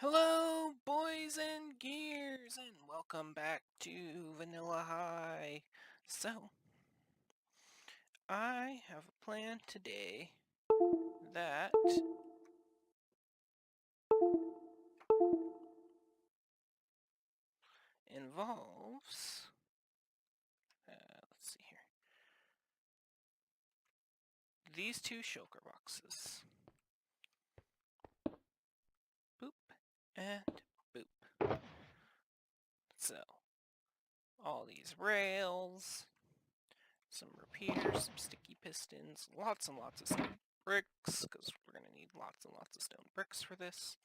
Hello, boys and gears, and welcome back to Vanilla High. So, I have a plan today that involves, let's see here, these two shulker boxes. Boop and boop. So, all these rails, some repeaters, some sticky pistons, lots and lots of stone bricks, because we're going to need lots and lots of stone bricks for this.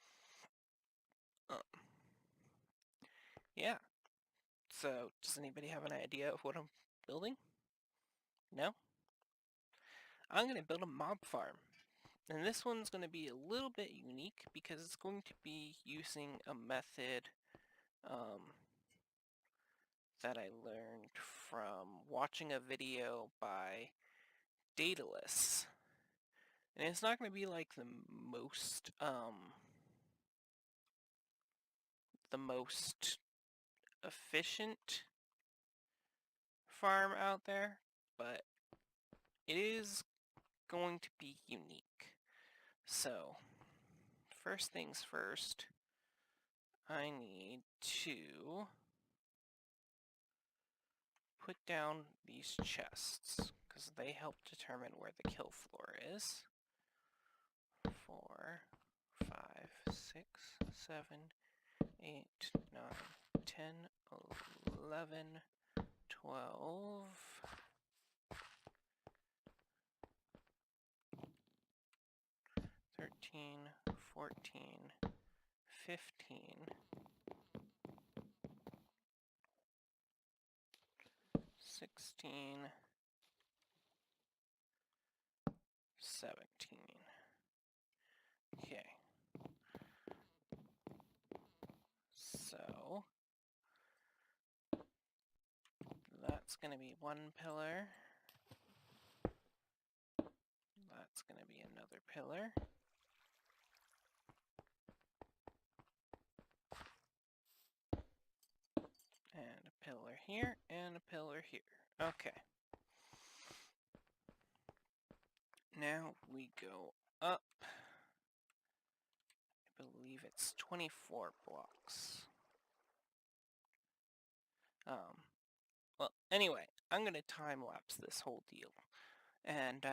Yeah. So, does anybody have an idea of what I'm building? No? I'm going to build a mob farm. And this one's going to be a little bit unique because it's going to be using a method that I learned from watching a video by Dataless. And it's not going to be like the most efficient farm out there, but it is going to be unique. So, first things first, I need to put down these chests, because they help determine where the kill floor is. 4, 5, 6, 7, 8, 9, 10, 11, 12, 13, 14, 15, 16, 17. Okay. So, that's going to be one pillar. That's going to be another pillar. And a pillar here, and a pillar here. Okay. Now we go up. I believe it's 24 blocks. Well, anyway, I'm going to time-lapse this whole deal. And,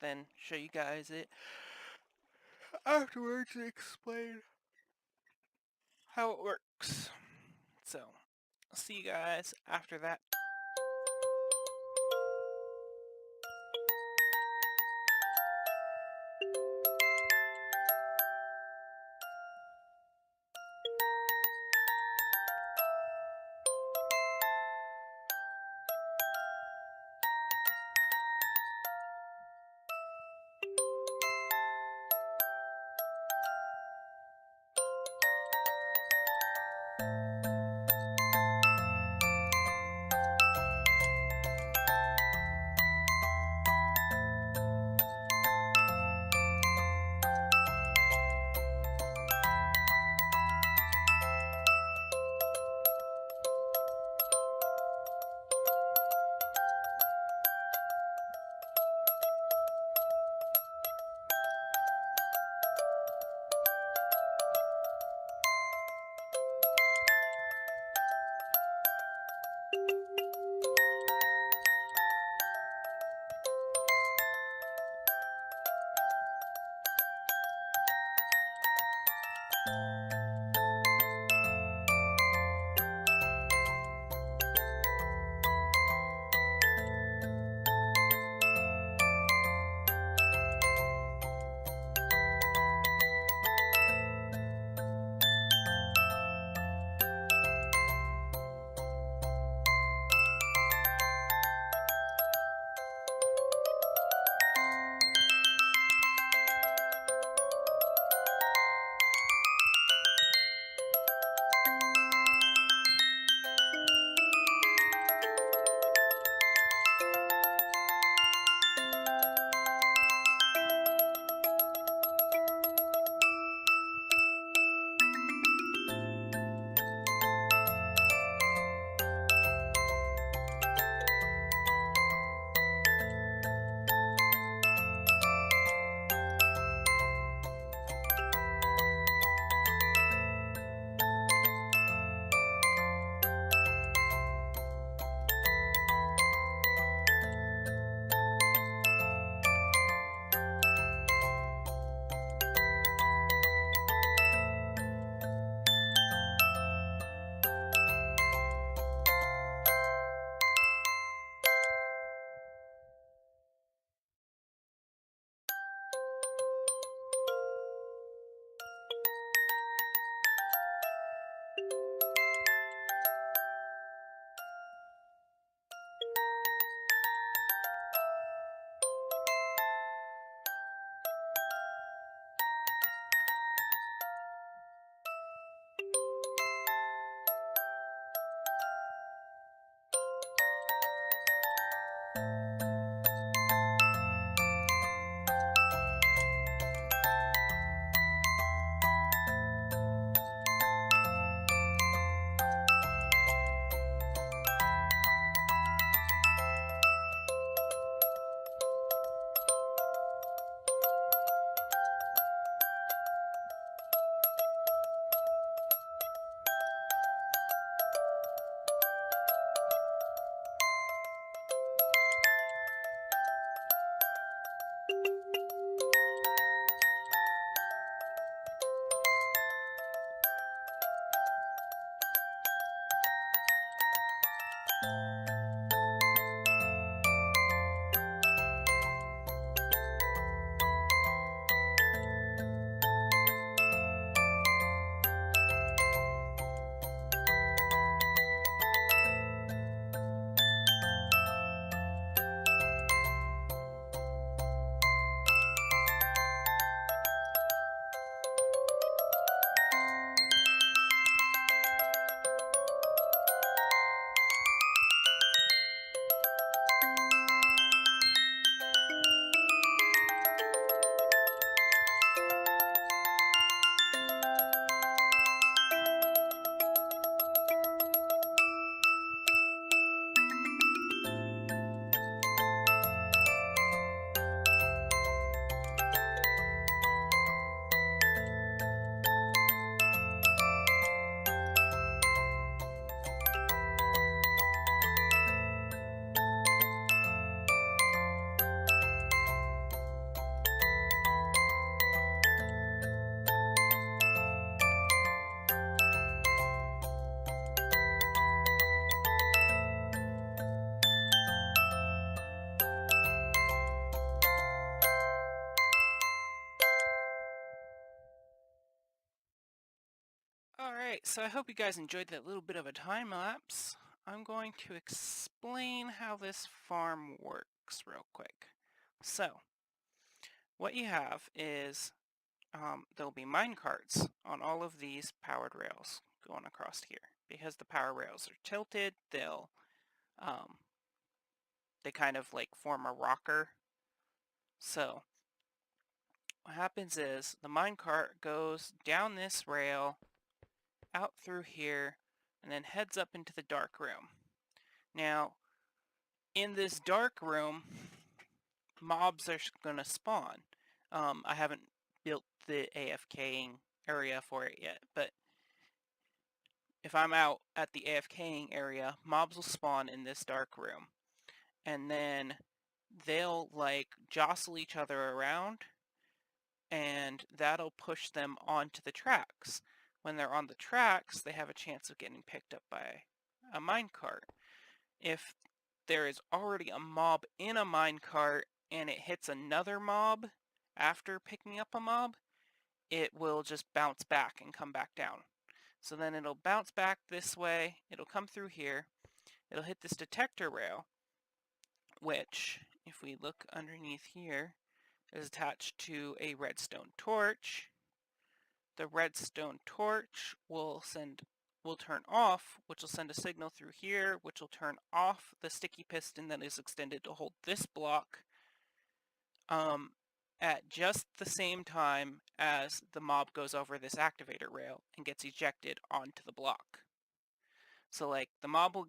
then show you guys it afterwards and explain how it works. So, I'll see you guys after that. Alright, so I hope you guys enjoyed that little bit of a time lapse. I'm going to explain how this farm works real quick. So, what you have is there'll be mine carts on all of these powered rails going across here. Because the power rails are tilted, they kind of like form a rocker. So, what happens is the mine cart goes down this rail, out through here, and then heads up into the dark room. Now, in this dark room, mobs are going to spawn. I haven't built the AFKing area for it yet, but if I'm out at the AFKing area, mobs will spawn in this dark room. And then they'll like jostle each other around, and that'll push them onto the tracks. When they're on the tracks, they have a chance of getting picked up by a minecart. If there is already a mob in a minecart and it hits another mob after picking up a mob, it will just bounce back and come back down. So then it'll bounce back this way, it'll come through here, it'll hit this detector rail, which, if we look underneath here, is attached to a redstone torch. The redstone torch will turn off, which will send a signal through here, which will turn off the sticky piston that is extended to hold this block at just the same time as the mob goes over this activator rail and gets ejected onto the block. So like the mob will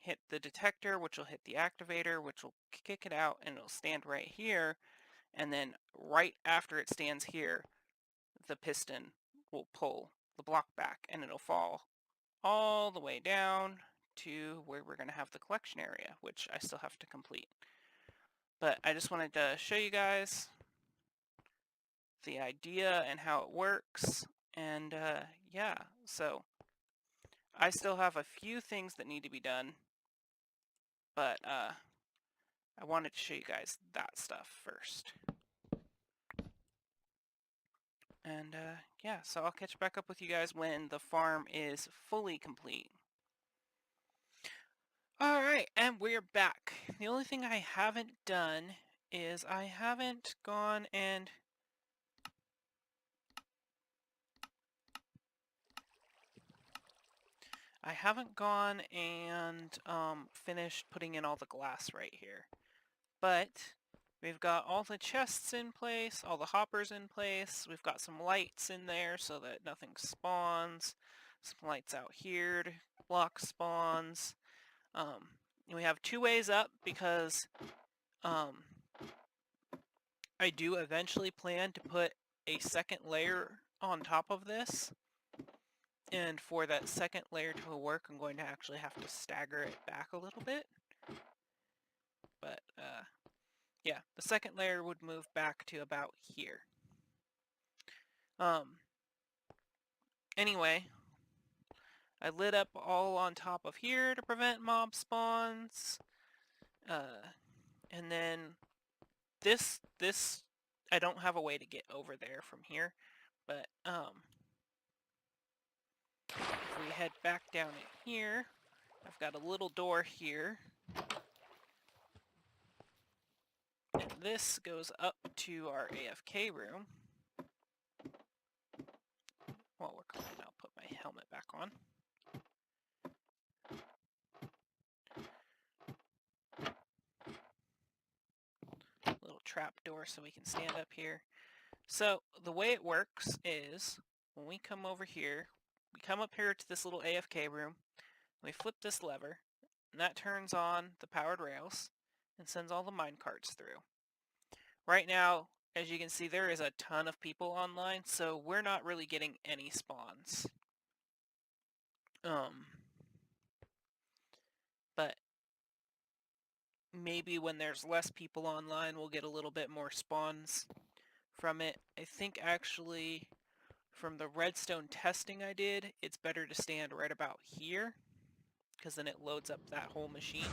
hit the detector, which will hit the activator, which will kick it out, and it'll stand right here, and then right after it stands here, the piston will pull the block back and it'll fall all the way down to where we're going to have the collection area, which I still have to complete. But I just wanted to show you guys the idea and how it works, and yeah, so I still have a few things that need to be done, but I wanted to show you guys that stuff first. And yeah, so I'll catch back up with you guys when the farm is fully complete. Alright, and we're back. The only thing I haven't done is I haven't gone and finished putting in all the glass right here. But we've got all the chests in place, all the hoppers in place, we've got some lights in there so that nothing spawns, some lights out here to block spawns. We have 2 ways up because I do eventually plan to put a second layer on top of this. And for that second layer to work, I'm going to actually have to stagger it back a little bit. But, yeah, the second layer would move back to about here. Anyway, I lit up all on top of here to prevent mob spawns. And then this, I don't have a way to get over there from here, but, if we head back down in here, I've got a little door here. And this goes up to our AFK room. While we're calling, I'll put my helmet back on. Little trap door so we can stand up here. So the way it works is when we come over here, we come up here to this little AFK room, we flip this lever, and that turns on the powered rails and sends all the mine carts through. Right now, as you can see, there is a ton of people online, so we're not really getting any spawns. But maybe when there's less people online, we'll get a little bit more spawns from it. I think actually from the redstone testing I did, it's better to stand right about here, because then it loads up that whole machine.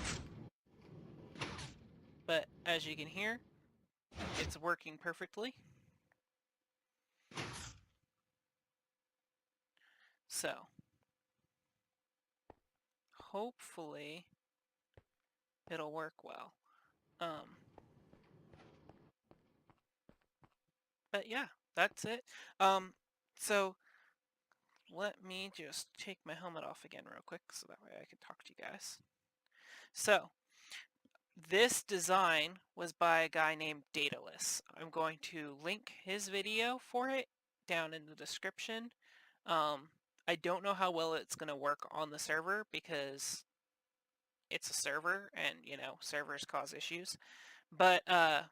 But as you can hear, it's working perfectly. So, hopefully it'll work well. But yeah, that's it. So let me just take my helmet off again real quick so that way I can talk to you guys. So this design was by a guy named Dataless. I'm going to link his video for it down in the description. I don't know how well it's going to work on the server because it's a server and, you know, servers cause issues. But I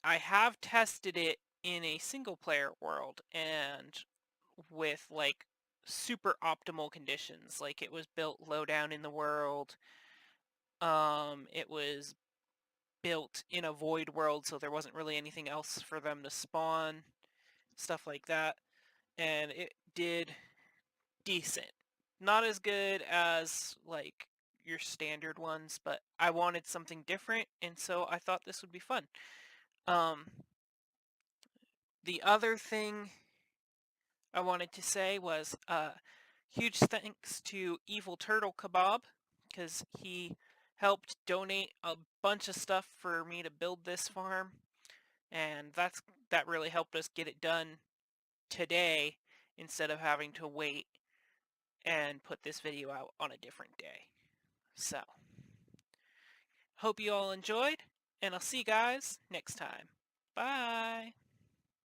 have tested it in a single player world and with like super optimal conditions. Like it was built low down in the world. It was built in a void world, so there wasn't really anything else for them to spawn, stuff like that. And it did decent. Not as good as like your standard ones, but I wanted something different, and so I thought this would be fun. The other thing I wanted to say was huge thanks to EvilTurtleKabob because he helped donate a bunch of stuff for me to build this farm, and that really helped us get it done today instead of having to wait and put this video out on a different day. So, hope you all enjoyed, and I'll see you guys next time. Bye!